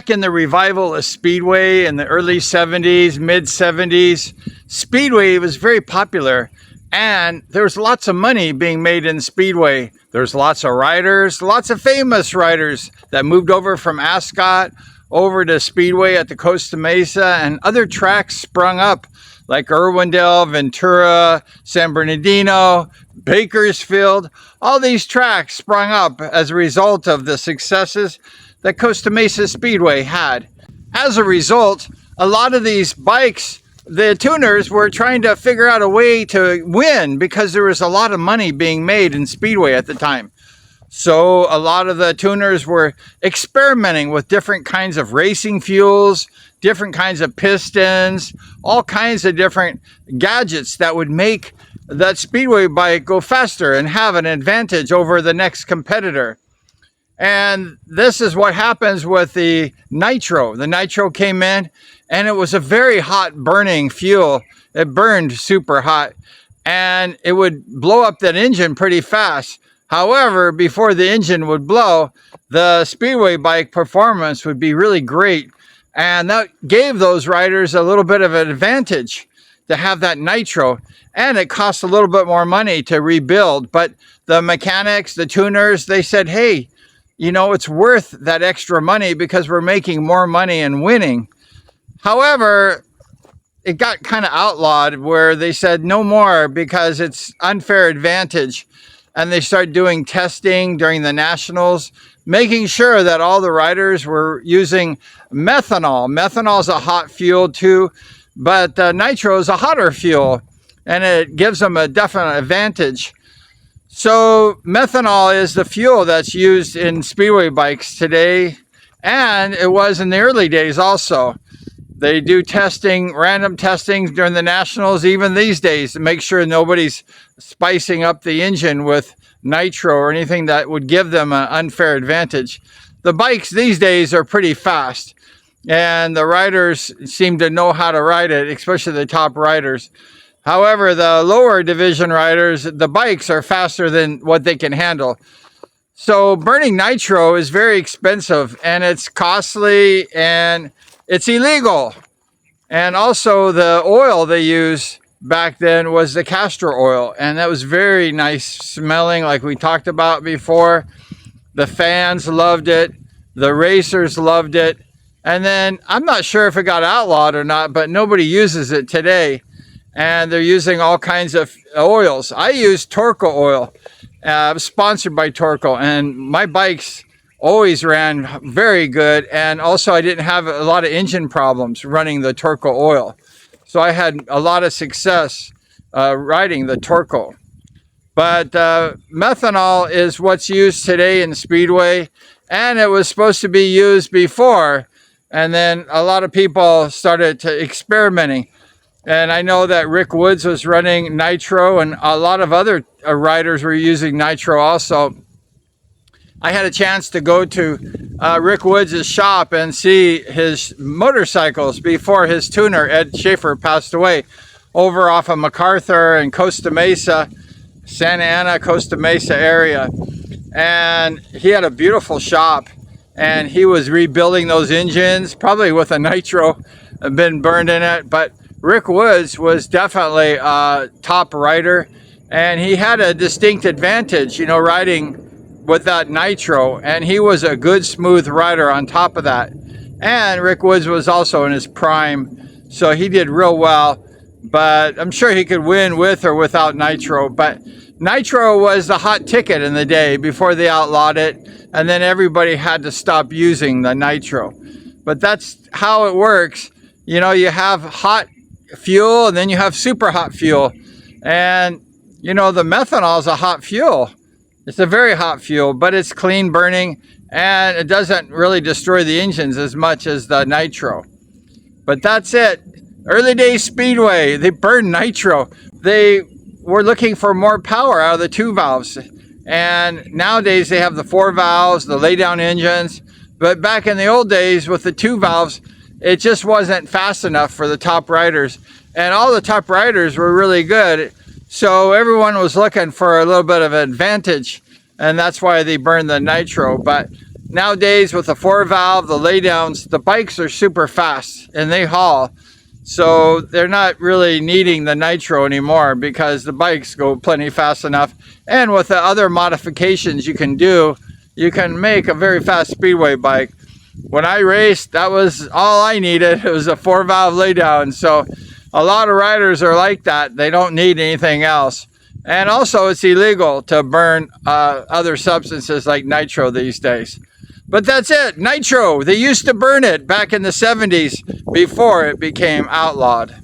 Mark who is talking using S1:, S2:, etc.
S1: back in the revival of Speedway in the early 70s, mid 70s, Speedway was very popular, and there was lots of money being made in Speedway. There's lots of riders, lots of famous riders that moved over from Ascot over to Speedway at the Costa Mesa, and other tracks sprung up like Irwindale, Ventura, San Bernardino, Bakersfield. All these tracks sprung up as a result of the successes that Costa Mesa Speedway had. As a result, a lot of these bikes, the tuners were trying to figure out a way to win because there was a lot of money being made in Speedway at the time. So a lot of the tuners were experimenting with different kinds of racing fuels, different kinds of pistons, all kinds of different gadgets that would make that Speedway bike go faster and have an advantage over the next competitor. And this is what happens with the NITRO. The NITRO came in, and it was a very hot burning fuel. It burned super hot, and it would blow up that engine pretty fast. However, before the engine would blow, the Speedway bike performance would be really great. And that gave those riders a little bit of an advantage to have that NITRO. And it cost a little bit more money to rebuild. But the mechanics, the tuners, they said, hey, you know, it's worth that extra money because we're making more money and winning. However, it got kind of outlawed where they said no more because it's unfair advantage. And they started doing testing during the nationals, making sure that all the riders were using methanol. Methanol is a hot fuel too, but NITRO is a hotter fuel, and it gives them a definite advantage. So methanol is the fuel that's used in Speedway bikes today, and it was in the early days also. They do testing, random testing during the nationals, even these days, to make sure nobody's spicing up the engine with NITRO or anything that would give them an unfair advantage. The bikes these days are pretty fast, and the riders seem to know how to ride it, especially the top riders. However, the lower division riders, the bikes are faster than what they can handle. So burning NITRO is very expensive, and it's costly, and it's illegal. And also the oil they use back then was the castor oil, and that was very nice smelling, like we talked about before. The fans loved it, the racers loved it, and then I'm not sure if it got outlawed or not, but nobody uses it today, and they're using all kinds of oils. I use Torco oil. I'm sponsored by Torco, and my bikes always ran very good, and also I didn't have a lot of engine problems running the Torco oil. So I had a lot of success riding the Torco. But methanol is what's used today in Speedway, and it was supposed to be used before, and then a lot of people started to experimenting. And I know that Rick Woods was running NITRO, and a lot of other riders were using NITRO also. I had a chance to go to Rick Woods' shop and see his motorcycles before his tuner, Ed Schaefer, passed away, over off of MacArthur and Costa Mesa, Santa Ana, Costa Mesa area. And he had a beautiful shop, and he was rebuilding those engines, probably with a NITRO been burned in it. But Rick Woods was definitely a top rider, and he had a distinct advantage, you know, riding with that NITRO, and he was a good smooth rider on top of that. And Rick Woods was also in his prime, so he did real well, but I'm sure he could win with or without NITRO. But NITRO was the hot ticket in the day before they outlawed it, and then everybody had to stop using the NITRO. But that's how it works. You know, you have hot fuel, and then you have super hot fuel, and you know, the methanol is a hot fuel. It's a very hot fuel, but it's clean burning, and it doesn't really destroy the engines as much as the NITRO. But that's it. Early days Speedway, they burned NITRO. They were looking for more power out of the 2 valves. And nowadays they have the 4 valves, the laydown engines. But back in the old days with the 2 valves, it just wasn't fast enough for the top riders. And all the top riders were really good. So everyone was looking for a little bit of advantage, and that's why they burned the NITRO. But nowadays with the 4-valve, the laydowns, the bikes are super fast and they haul. So they're not really needing the nitro anymore because the bikes go plenty fast enough. And with the other modifications you can do, you can make a very fast speedway bike. When I raced, that was all I needed. It was a 4-valve laydown. So a lot of riders are like that. They don't need anything else. And also it's illegal to burn other substances like nitro these days. But that's it, nitro. They used to burn it back in the 70s before it became outlawed.